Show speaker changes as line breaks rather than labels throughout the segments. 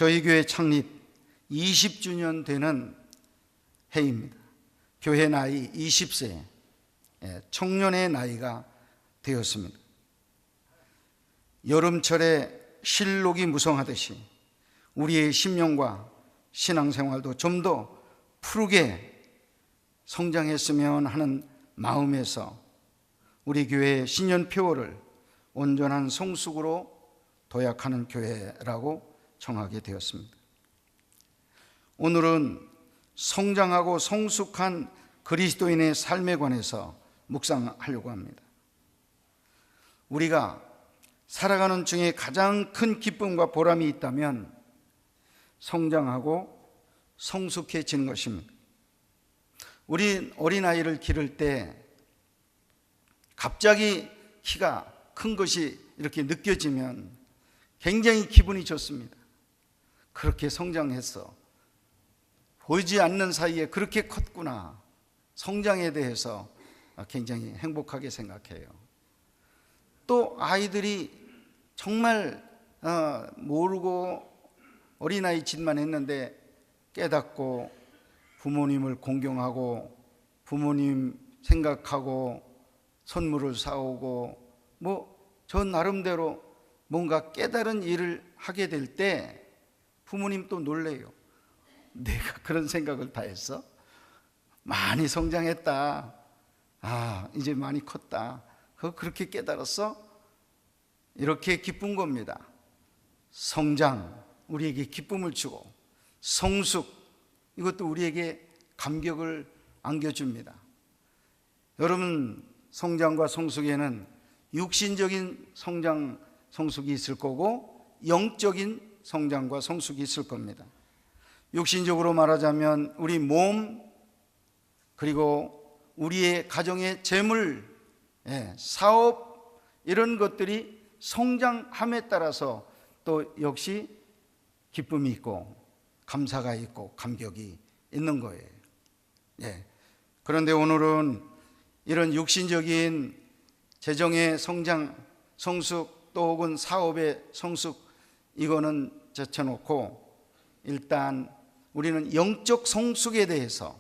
저희 교회 창립 20주년 되는 해입니다. 교회 나이 20세, 청년의 나이가 되었습니다. 여름철에 실록이 무성하듯이 우리의 심령과 신앙생활도 좀 더 푸르게 성장했으면 하는 마음에서 우리 교회의 신년표어를 온전한 성숙으로 도약하는 교회라고 정하게 되었습니다. 오늘은 성장하고 성숙한 그리스도인의 삶에 관해서 묵상하려고 합니다. 우리가 살아가는 중에 가장 큰 기쁨과 보람이 있다면 성장하고 성숙해지는 것입니다. 우리 어린아이를 기를 때 갑자기 키가 큰 것이 이렇게 느껴지면 굉장히 기분이 좋습니다. 그렇게 성장했어. 보이지 않는 사이에 그렇게 컸구나. 성장에 대해서 굉장히 행복하게 생각해요. 또 아이들이 정말 모르고 어린아이 짓만 했는데 깨닫고 부모님을 공경하고 부모님 생각하고 선물을 사오고 저 나름대로 뭔가 깨달은 일을 하게 될 때 부모님 또 놀래요. 내가 그런 생각을 다 했어? 많이 성장했다. 이제 많이 컸다. 그렇게 깨달았어? 이렇게 기쁜 겁니다. 성장, 우리에게 기쁨을 주고 성숙, 이것도 우리에게 감격을 안겨줍니다. 여러분, 성장과 성숙에는 육신적인 성장, 성숙이 있을 거고 영적인 성장과 성숙이 있을 겁니다. 육신적으로 말하자면 우리 몸, 그리고 우리의 가정의 재물, 사업, 이런 것들이 성장함에 따라서 또 역시 기쁨이 있고 감사가 있고 감격이 있는 거예요. 그런데 오늘은 이런 육신적인 재정의 성장, 성숙, 또 혹은 사업의 성숙, 이거는 제쳐놓고 일단 우리는 영적 성숙에 대해서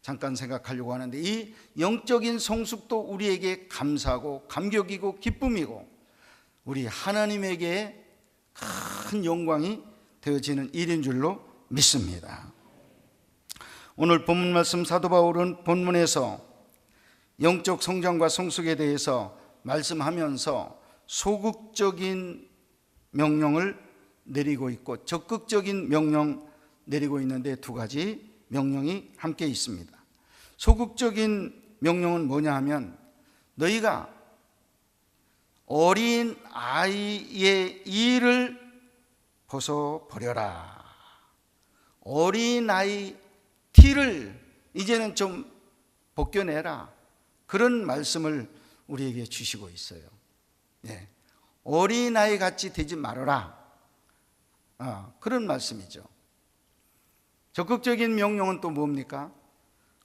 잠깐 생각하려고 하는데, 이 영적인 성숙도 우리에게 감사하고 감격이고 기쁨이고 우리 하나님에게 큰 영광이 되어지는 일인 줄로 믿습니다. 오늘 본문 말씀 사도 바울은 본문에서 영적 성장과 성숙에 대해서 말씀하면서 소극적인 명령을 내리고 있고 적극적인 명령 내리고 있는데 두 가지 명령이 함께 있습니다. 소극적인 명령은 뭐냐 하면 너희가 어린 아이의 일을 벗어버려라. 어린아이 티를 이제는 좀 벗겨내라. 그런 말씀을 우리에게 주시고 있어요. 어린아이 같이 되지 말아라. 그런 말씀이죠. 적극적인 명령은 또 뭡니까?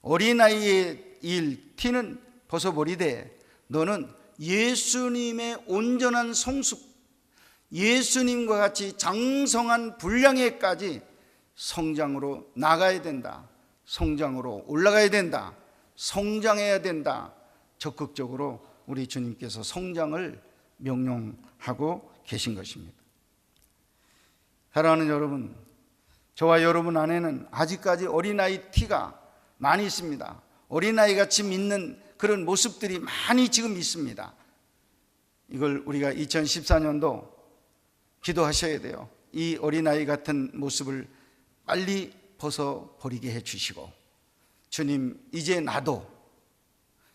어린아이의 일, 티는 벗어버리되 너는 예수님의 온전한 성숙, 예수님과 같이 장성한 분량에까지 성장으로 나가야 된다. 성장으로 올라가야 된다. 성장해야 된다. 적극적으로 우리 주님께서 성장을 명령하고 계신 것입니다. 사랑하는 여러분, 저와 여러분 안에는 아직까지 어린아이 티가 많이 있습니다. 어린아이같이 믿는 그런 모습들이 많이 지금 있습니다. 이걸 우리가 2014년도 기도하셔야 돼요. 이 어린아이 같은 모습을 빨리 벗어버리게 해주시고, 주님, 이제 나도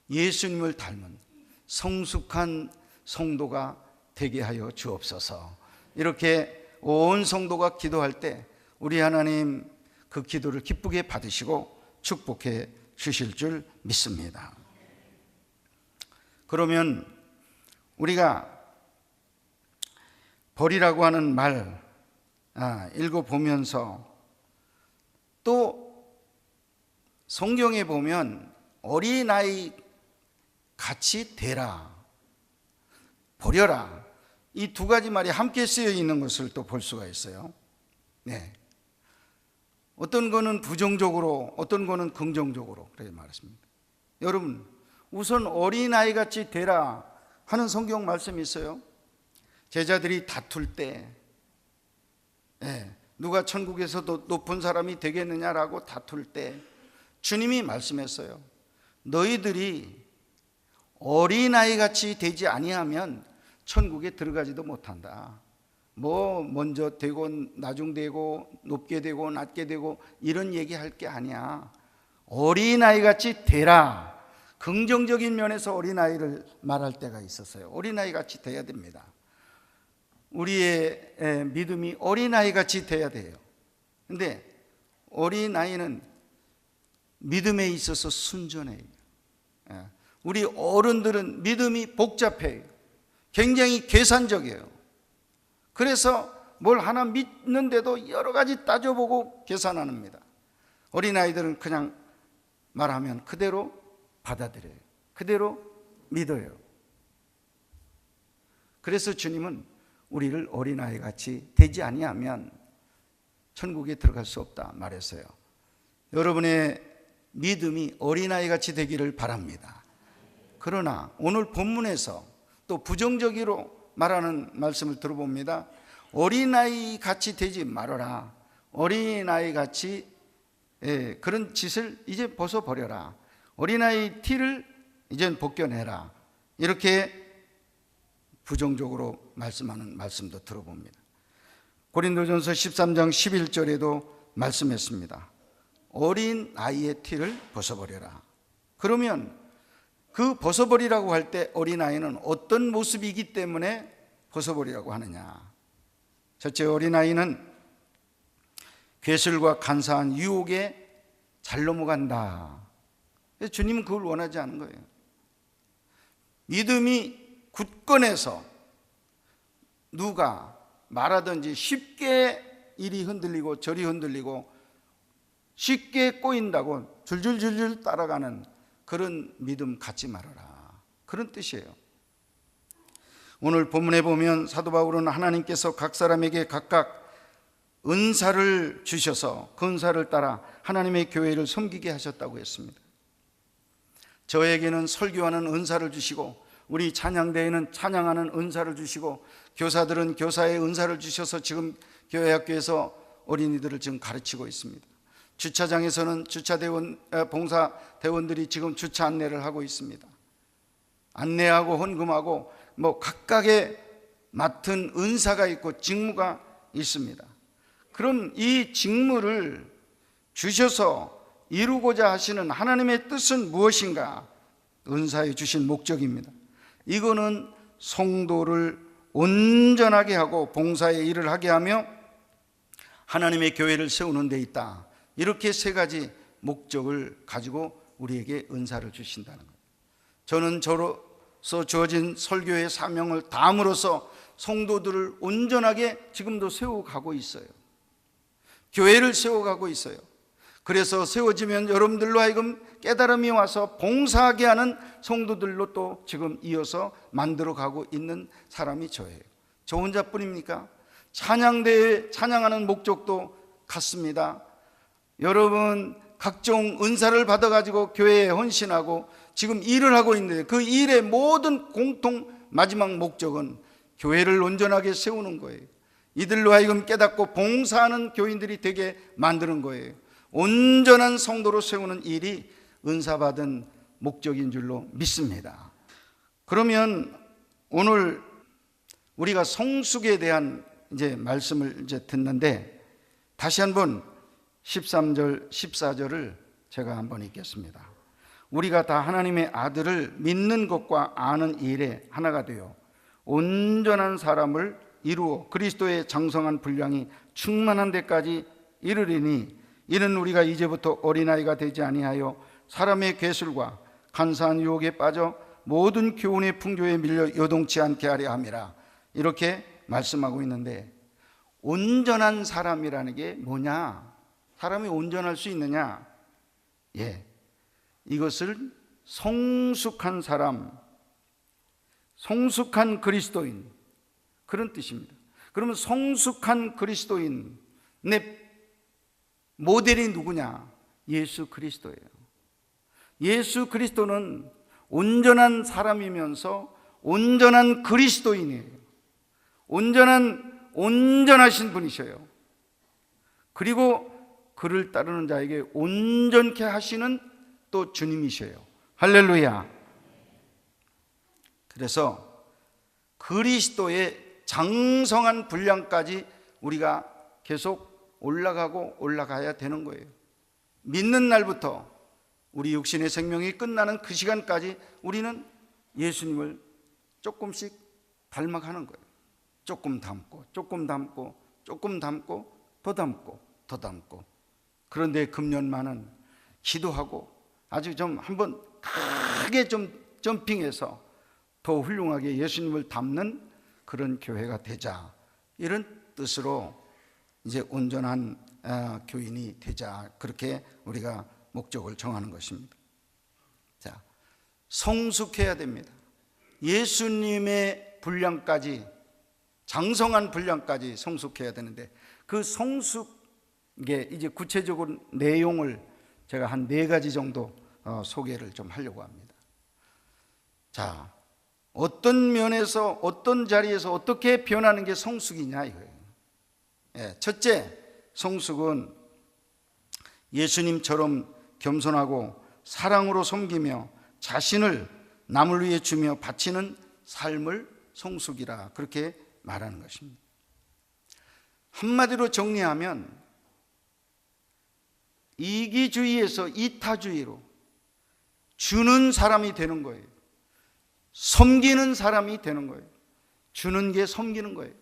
예수님을 닮은 성숙한 성도가 되게 하여 주옵소서. 이렇게 온 성도가 기도할 때 우리 하나님 그 기도를 기쁘게 받으시고 축복해 주실 줄 믿습니다. 그러면 우리가 버리라고 하는 말 읽어보면서 또 성경에 보면 어린아이 같이 되라, 버려라, 이 두 가지 말이 함께 쓰여 있는 것을 또 볼 수가 있어요. 네. 어떤 거는 부정적으로, 어떤 거는 긍정적으로 그렇게 말했습니다. 여러분, 우선 어린아이 같이 되라 하는 성경 말씀이 있어요. 제자들이 다툴 때, 누가 천국에서도 높은 사람이 되겠느냐라고 다툴 때 주님이 말씀했어요. 너희들이 어린아이 같이 되지 아니하면 천국에 들어가지도 못한다. 뭐 먼저 되고 나중 되고 높게 되고 낮게 되고 이런 얘기할 게 아니야. 어린아이 같이 되라. 긍정적인 면에서 어린아이를 말할 때가 있었어요. 어린아이 같이 돼야 됩니다. 우리의 믿음이 어린아이 같이 돼야 돼요. 근데 어린아이는 믿음에 있어서 순전해요. 우리 어른들은 믿음이 복잡해요. 굉장히 계산적이에요. 그래서 뭘 하나 믿는데도 여러 가지 따져보고 계산합니다. 어린아이들은 그냥 말하면 그대로 받아들여요. 그대로 믿어요. 그래서 주님은 우리를 어린아이 같이 되지 아니하면 천국에 들어갈 수 없다 말했어요. 여러분의 믿음이 어린아이 같이 되기를 바랍니다. 그러나 오늘 본문에서 또 부정적으로 말하는 말씀을 들어봅니다. 어린아이 같이 되지 말아라. 어린아이 같이 그런 짓을 이제 벗어버려라. 어린아이 티를 이젠 벗겨내라. 이렇게 부정적으로 말씀하는 말씀도 들어봅니다. 고린도전서 13장 11절에도 말씀했습니다. 어린아이의 티를 벗어버려라. 그러면 그 벗어버리라고 할 때 어린아이는 어떤 모습이기 때문에 벗어버리라고 하느냐. 첫째, 어린아이는 괴술과 간사한 유혹에 잘 넘어간다. 주님은 그걸 원하지 않은 거예요. 믿음이 굳건해서 누가 말하든지 쉽게 이리 흔들리고 저리 흔들리고 쉽게 꼬인다고 줄줄줄줄 따라가는 그런 믿음 갖지 말아라. 그런 뜻이에요. 오늘 본문에 보면 사도 바울은 하나님께서 각 사람에게 각각 은사를 주셔서 그 은사를 따라 하나님의 교회를 섬기게 하셨다고 했습니다. 저에게는 설교하는 은사를 주시고 우리 찬양대회는 찬양하는 은사를 주시고 교사들은 교사의 은사를 주셔서 지금 교회학교에서 어린이들을 지금 가르치고 있습니다. 주차장에서는 주차대원 봉사대원들이 지금 주차 안내를 하고 있습니다. 안내하고 헌금하고 뭐 각각의 맡은 은사가 있고 직무가 있습니다. 그럼 이 직무를 주셔서 이루고자 하시는 하나님의 뜻은 무엇인가? 은사에 주신 목적입니다. 이거는 성도를 온전하게 하고 봉사의 일을 하게 하며 하나님의 교회를 세우는 데 있다. 이렇게 세 가지 목적을 가지고 우리에게 은사를 주신다는 거예요. 저는 저로서 주어진 설교의 사명을 다함으로써 성도들을 온전하게 지금도 세워가고 있어요. 교회를 세워가고 있어요. 그래서 세워지면 여러분들로 하여금 깨달음이 와서 봉사하게 하는 성도들로 또 지금 이어서 만들어가고 있는 사람이 저예요. 저 혼자뿐입니까? 찬양대회 찬양하는 목적도 같습니다. 여러분 각종 은사를 받아가지고 교회에 헌신하고 지금 일을 하고 있는데 그 일의 모든 공통 마지막 목적은 교회를 온전하게 세우는 거예요. 이들로 하여금 깨닫고 봉사하는 교인들이 되게 만드는 거예요. 온전한 성도로 세우는 일이 은사받은 목적인 줄로 믿습니다. 그러면 오늘 우리가 성숙에 대한 이제 말씀을 이제 듣는데 다시 한번 13절, 14절을 제가 한번 읽겠습니다. 우리가 다 하나님의 아들을 믿는 것과 아는 일에 하나가 되어 온전한 사람을 이루어 그리스도의 장성한 분량이 충만한 데까지 이르리니 이는 우리가 이제부터 어린아이가 되지 아니하여 사람의 괴술과 간사한 유혹에 빠져 모든 교훈의 풍조에 밀려 요동치 않게 하려 함이라. 이렇게 말씀하고 있는데 온전한 사람이라는 게 뭐냐? 사람이 온전할 수 있느냐? 이것을 성숙한 사람, 성숙한 그리스도인 그런 뜻입니다. 그러면 성숙한 그리스도인, 내 모델이 누구냐? 예수 그리스도예요. 예수 그리스도는 온전한 사람이면서 온전한 그리스도인이에요. 온전하신 분이셔요. 그리고 그를 따르는 자에게 온전케 하시는 또 주님이셔요. 할렐루야. 그래서 그리스도의 장성한 분량까지 우리가 계속 올라가야 되는 거예요. 믿는 날부터 우리 육신의 생명이 끝나는 그 시간까지 우리는 예수님을 조금씩 닮아가는 거예요. 조금 담고 조금 담고 조금 담고 더 담고 더 담고. 그런데 금년만은 기도하고 아주 좀 한번 크게 좀 점핑해서 더 훌륭하게 예수님을 닮는 그런 교회가 되자, 이런 뜻으로 이제 온전한 교인이 되자, 그렇게 우리가 목적을 정하는 것입니다. 자, 성숙해야 됩니다. 예수님의 분량까지, 장성한 분량까지 성숙해야 되는데, 그 성숙의 이제 구체적인 내용을 제가 한 4가지 정도 소개를 좀 하려고 합니다. 자, 어떤 면에서 어떤 자리에서 어떻게 변하는 게 성숙이냐 이거예요. 첫째, 성숙은 예수님처럼 겸손하고 사랑으로 섬기며 자신을 남을 위해 주며 바치는 삶을 성숙이라, 그렇게 말하는 것입니다. 한마디로 정리하면 이기주의에서 이타주의로 주는 사람이 되는 거예요. 섬기는 사람이 되는 거예요. 주는 게 섬기는 거예요.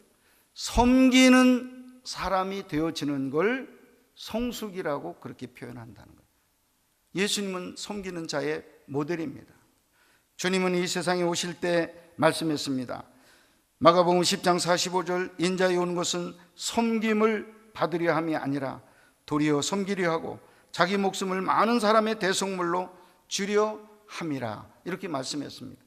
섬기는 사람이 되어지는 걸 성숙이라고 그렇게 표현한다는 거예요. 예수님은 섬기는 자의 모델입니다. 주님은 이 세상에 오실 때 말씀했습니다. 마가복음 10장 45절, 인자에 오는 것은 섬김을 받으려 함이 아니라 도리어 섬기려 하고 자기 목숨을 많은 사람의 대속물로 주려 함이라, 이렇게 말씀했습니다.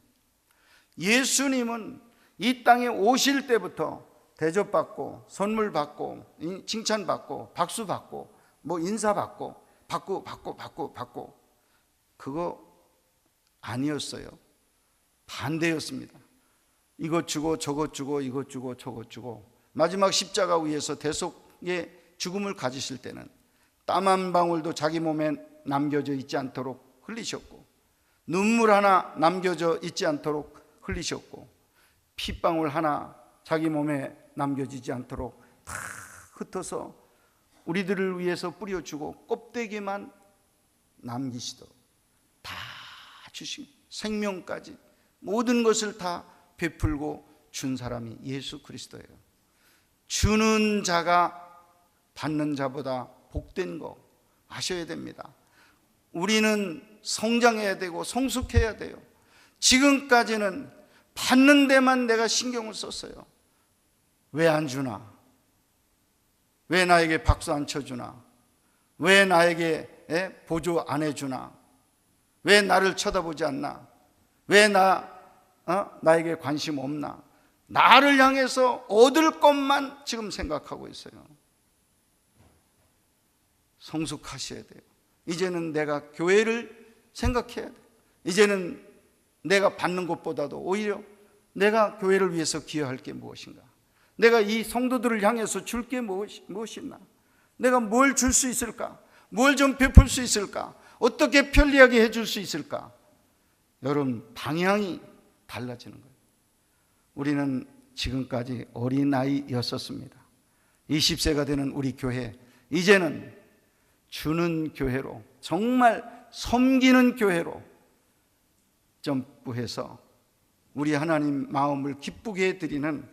예수님은 이 땅에 오실 때부터 대접받고 선물 받고 칭찬받고 박수 받고 뭐 인사 받고 받고 그거 아니었어요. 반대였습니다. 이것 주고 저것 주고 이것 주고 저것 주고, 마지막 십자가 위에서 대속의 죽음을 가지실 때는 땀 한 방울도 자기 몸에 남겨져 있지 않도록 흘리셨고, 눈물 하나 남겨져 있지 않도록 흘리셨고, 핏방울 하나 자기 몸에 남겨지지 않도록 다 흩어서 우리들을 위해서 뿌려주고 껍데기만 남기시도록 다 주신, 생명까지 모든 것을 다 베풀고 준 사람이 예수 그리스도예요. 주는 자가 받는 자보다 복된 거 아셔야 됩니다. 우리는 성장해야 되고 성숙해야 돼요. 지금까지는 받는 데만 내가 신경을 썼어요. 왜 안 주나? 왜 나에게 박수 안 쳐주나? 왜 나에게 보조 안 해주나? 왜 나를 쳐다보지 않나? 왜 나에게 관심 없나? 나를 향해서 얻을 것만 지금 생각하고 있어요. 성숙하셔야 돼요. 이제는 내가 교회를 생각해야 돼요. 이제는 내가 받는 것보다도 오히려 내가 교회를 위해서 기여할 게 무엇인가? 내가 이 성도들을 향해서 줄 게 무엇이나? 내가 뭘 줄 수 있을까? 뭘 좀 베풀 수 있을까? 어떻게 편리하게 해줄 수 있을까? 여러분, 방향이 달라지는 거예요. 우리는 지금까지 어린아이였었습니다. 20세가 되는 우리 교회, 이제는 주는 교회로, 정말 섬기는 교회로 점프해서 우리 하나님 마음을 기쁘게 해드리는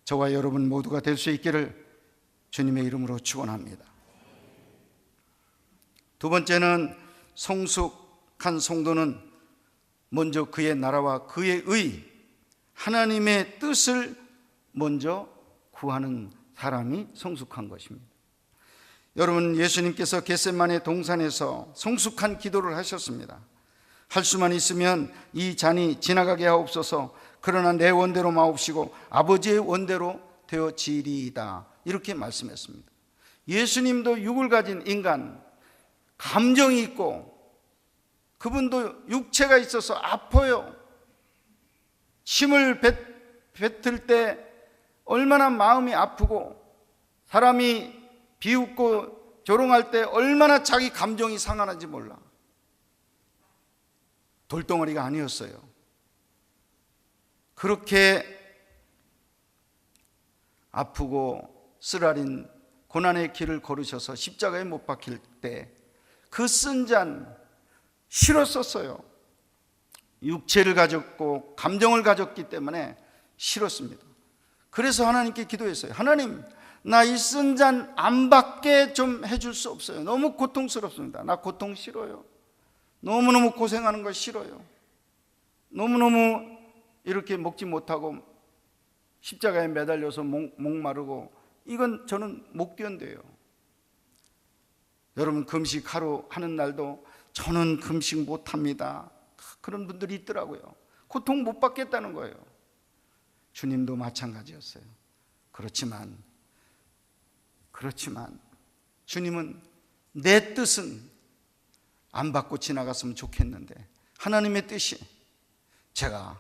저와 여러분 모두가 될 수 있기를 주님의 이름으로 축원합니다. 두 번째는, 성숙한 성도는 먼저 그의 나라와 그의 의, 하나님의 뜻을 먼저 구하는 사람이 성숙한 것입니다. 여러분, 예수님께서 겟세마네 동산에서 성숙한 기도를 하셨습니다. 할 수만 있으면 이 잔이 지나가게 하옵소서. 그러나 내 원대로 마옵시고 아버지의 원대로 되어지리이다, 이렇게 말씀했습니다. 예수님도 육을 가진 인간, 감정이 있고 그분도 육체가 있어서 아파요. 침을 뱉을 때 얼마나 마음이 아프고 사람이 비웃고 조롱할 때 얼마나 자기 감정이 상하는지 몰라. 돌덩어리가 아니었어요. 그렇게 아프고 쓰라린 고난의 길을 걸으셔서 십자가에 못 박힐 때 그 쓴 잔 싫었었어요. 육체를 가졌고 감정을 가졌기 때문에 싫었습니다. 그래서 하나님께 기도했어요. 하나님, 나 이 쓴 잔 안 받게 좀 해줄 수 없어요. 너무 고통스럽습니다. 나 고통 싫어요. 너무너무 고생하는 걸 싫어요. 너무너무 이렇게 먹지 못하고 십자가에 매달려서 목마르고 이건 저는 못 견뎌요. 여러분, 금식 하루 하는 날도 저는 금식 못합니다. 그런 분들이 있더라고요. 고통 못 받겠다는 거예요. 주님도 마찬가지였어요. 그렇지만 주님은 내 뜻은 안 받고 지나갔으면 좋겠는데 하나님의 뜻이 제가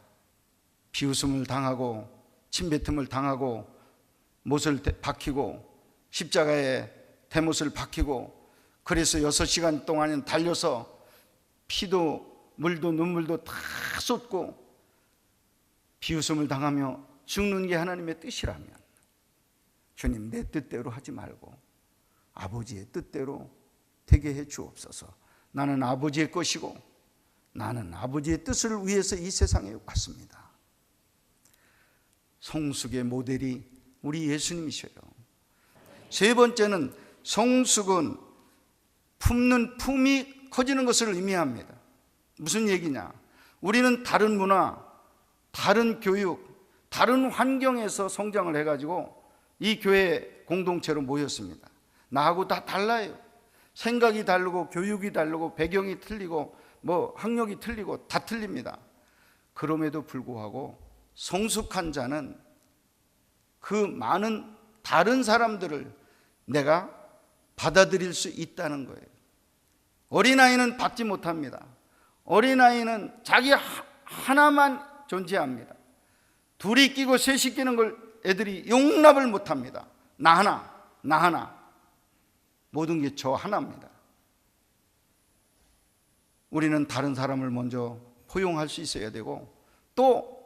비웃음을 당하고 침뱉음을 당하고 못을 박히고 십자가에 대못을 박히고 그래서 6시간 동안 달려서 피도 물도 눈물도 다 쏟고 비웃음을 당하며 죽는 게 하나님의 뜻이라면 주님, 내 뜻대로 하지 말고 아버지의 뜻대로 되게 해 주옵소서. 나는 아버지의 것이고 나는 아버지의 뜻을 위해서 이 세상에 왔습니다. 성숙의 모델이 우리 예수님이셔요. 세 번째는 성숙은 품는 품이 커지는 것을 의미합니다. 무슨 얘기냐? 우리는 다른 문화, 다른 교육, 다른 환경에서 성장을 해가지고 이 교회 공동체로 모였습니다. 나하고 다 달라요. 생각이 다르고 교육이 다르고 배경이 틀리고 학력이 틀리고 다 틀립니다. 그럼에도 불구하고 성숙한 자는 그 많은 다른 사람들을 내가 받아들일 수 있다는 거예요. 어린아이는 받지 못합니다. 어린아이는 자기 하나만 존재합니다. 둘이 끼고 셋이 끼는 걸 애들이 용납을 못합니다. 나 하나. 모든 게 저 하나입니다. 우리는 다른 사람을 먼저 포용할 수 있어야 되고 또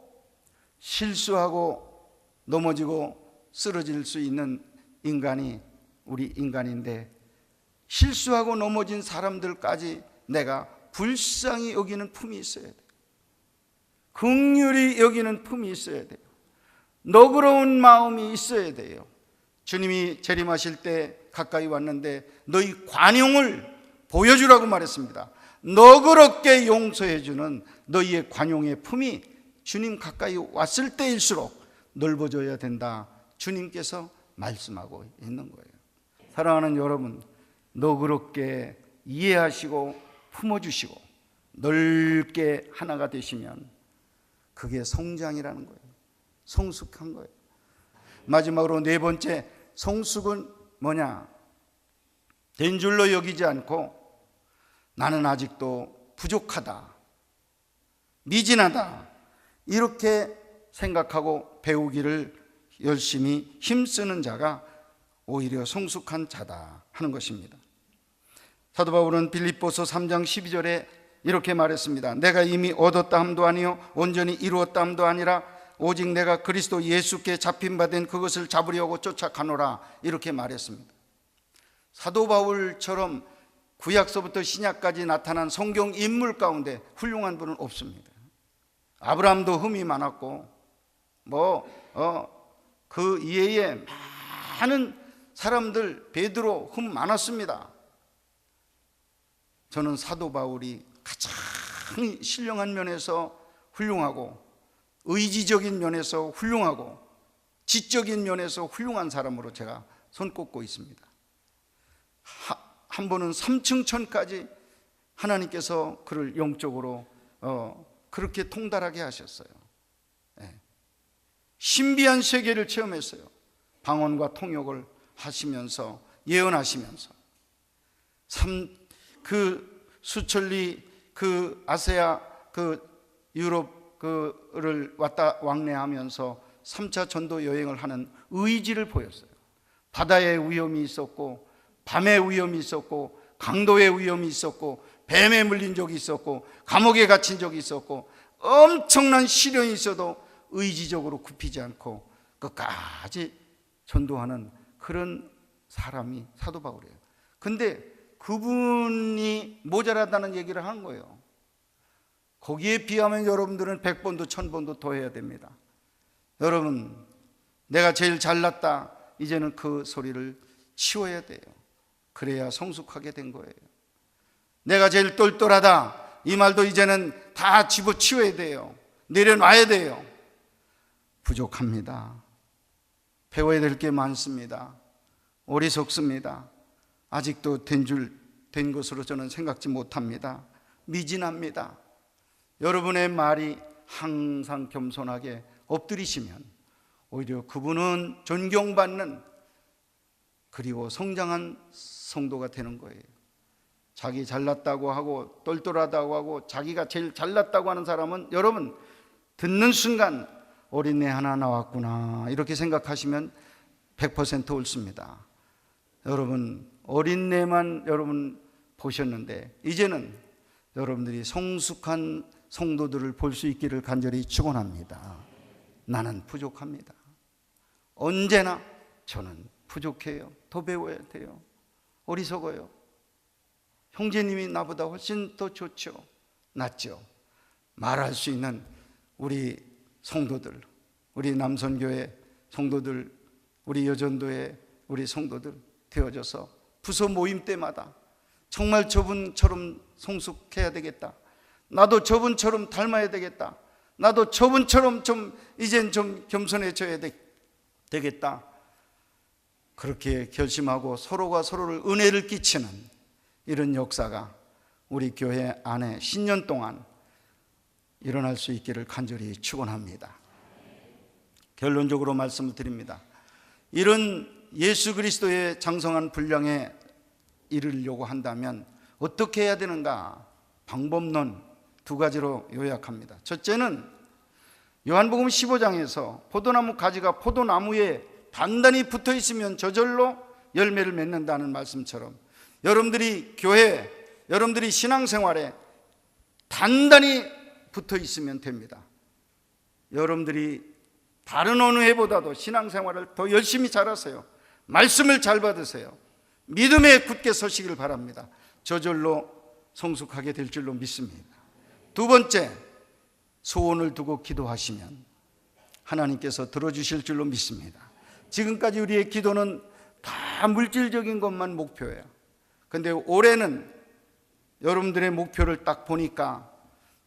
실수하고 넘어지고 쓰러질 수 있는 인간이 우리 인간인데 실수하고 넘어진 사람들까지 내가 불쌍히 여기는 품이 있어야 돼요. 긍휼히 여기는 품이 있어야 돼요. 너그러운 마음이 있어야 돼요. 주님이 재림하실 때 가까이 왔는데 너희 관용을 보여주라고 말했습니다. 너그럽게 용서해주는 너희의 관용의 품이 주님 가까이 왔을 때일수록 넓어져야 된다. 주님께서 말씀하고 있는 거예요. 사랑하는 여러분, 너그럽게 이해하시고 품어주시고 넓게 하나가 되시면 그게 성장이라는 거예요. 성숙한 거예요. 마지막으로 네 번째, 성숙은 뭐냐? 된 줄로 여기지 않고 나는 아직도 부족하다, 미진하다 이렇게 생각하고 배우기를 열심히 힘쓰는 자가 오히려 성숙한 자다 하는 것입니다. 사도 바울은 빌립보서 3장 12절에 이렇게 말했습니다. 내가 이미 얻었다 함도 아니요 온전히 이루었다 함도 아니라 오직 내가 그리스도 예수께 잡힌 바 된 그것을 잡으려고 쫓아가노라 이렇게 말했습니다. 사도 바울처럼 구약서부터 신약까지 나타난 성경 인물 가운데 훌륭한 분은 없습니다. 아브라함도 흠이 많았고 그 이외에 많은 사람들, 베드로 흠 많았습니다. 저는 사도 바울이 가장 신령한 면에서 훌륭하고 의지적인 면에서 훌륭하고 지적인 면에서 훌륭한 사람으로 제가 손꼽고 있습니다. 한 번은 3층 천까지 하나님께서 그를 영적으로 그렇게 통달하게 하셨어요. 신비한 세계를 체험했어요. 방언과 통역을 하시면서 예언하시면서 그 수천리 그 아시아 그 유럽 그를 왔다 왕래하면서 3차 전도 여행을 하는 의지를 보였어요. 바다의 위험이 있었고, 밤의 위험이 있었고, 강도의 위험이 있었고, 뱀에 물린 적이 있었고, 감옥에 갇힌 적이 있었고, 엄청난 시련이 있어도 의지적으로 굽히지 않고 끝까지 전도하는 그런 사람이 사도 바울이에요. 근데 그분이 모자라다는 얘기를 하는 거예요. 거기에 비하면 여러분들은 100번도 1000번도 더 해야 됩니다. 여러분, 내가 제일 잘났다, 이제는 그 소리를 치워야 돼요. 그래야 성숙하게 된 거예요. 내가 제일 똘똘하다, 이 말도 이제는 다 집어치워야 돼요. 내려놔야 돼요. 부족합니다. 배워야 될 게 많습니다. 어리석습니다. 아직도 된 것으로 저는 생각지 못합니다. 미진합니다. 여러분의 말이 항상 겸손하게 엎드리시면 오히려 그분은 존경받는 그리고 성장한 성도가 되는 거예요. 자기 잘났다고 하고 똘똘하다고 하고 자기가 제일 잘났다고 하는 사람은 여러분 듣는 순간 어린애 하나 나왔구나 이렇게 생각하시면 100% 옳습니다. 여러분 어린애만 여러분 보셨는데 이제는 여러분들이 성숙한 성도들을 볼 수 있기를 간절히 축원합니다. 나는 부족합니다. 언제나 저는 부족해요. 더 배워야 돼요. 어리석어요. 형제님이 나보다 훨씬 더 좋죠. 낫죠. 말할 수 있는 우리 성도들, 우리 남선교회 성도들, 우리 여전도의 우리 성도들 되어져서 부서 모임 때마다 정말 저분처럼 성숙해야 되겠다. 나도 저분처럼 닮아야 되겠다. 나도 저분처럼 이젠 좀 겸손해져야 되겠다. 그렇게 결심하고 서로가 서로를 은혜를 끼치는 이런 역사가 우리 교회 안에 10년 동안 일어날 수 있기를 간절히 축원합니다. 결론적으로 말씀을 드립니다. 이런 예수 그리스도의 장성한 분량에 이르려고 한다면 어떻게 해야 되는가? 방법론 2가지로 요약합니다. 첫째는 요한복음 15장에서 포도나무 가지가 포도나무에 단단히 붙어 있으면 저절로 열매를 맺는다는 말씀처럼 여러분들이 교회, 여러분들이 신앙생활에 단단히 붙어 있으면 됩니다. 여러분들이 다른 어느 해보다도 신앙생활을 더 열심히 잘하세요. 말씀을 잘 받으세요. 믿음에 굳게 서시길 바랍니다. 저절로 성숙하게 될 줄로 믿습니다. 2번째, 소원을 두고 기도하시면 하나님께서 들어주실 줄로 믿습니다. 지금까지 우리의 기도는 다 물질적인 것만 목표예요. 근데 올해는 여러분들의 목표를 딱 보니까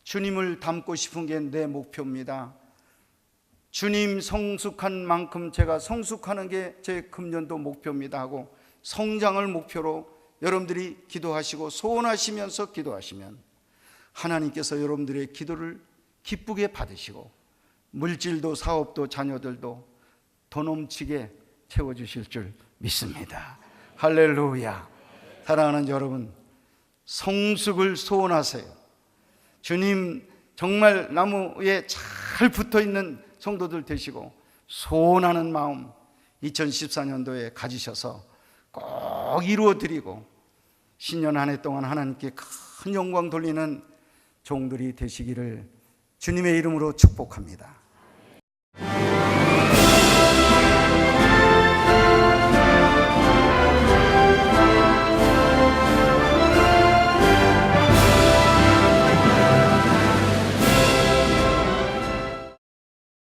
주님을 닮고 싶은 게 내 목표입니다. 주님 성숙한 만큼 제가 성숙하는 게 제 금년도 목표입니다 하고 성장을 목표로 여러분들이 기도하시고 소원하시면서 기도하시면 하나님께서 여러분들의 기도를 기쁘게 받으시고 물질도 사업도 자녀들도 더 넘치게 채워주실 줄 믿습니다. 할렐루야. 사랑하는 여러분, 성숙을 소원하세요. 주님 정말 나무에 잘 붙어있는 성도들 되시고 소원하는 마음 2014년도에 가지셔서 꼭 이루어드리고 신년 한 해 동안 하나님께 큰 영광 돌리는 종들이 되시기를 주님의 이름으로 축복합니다.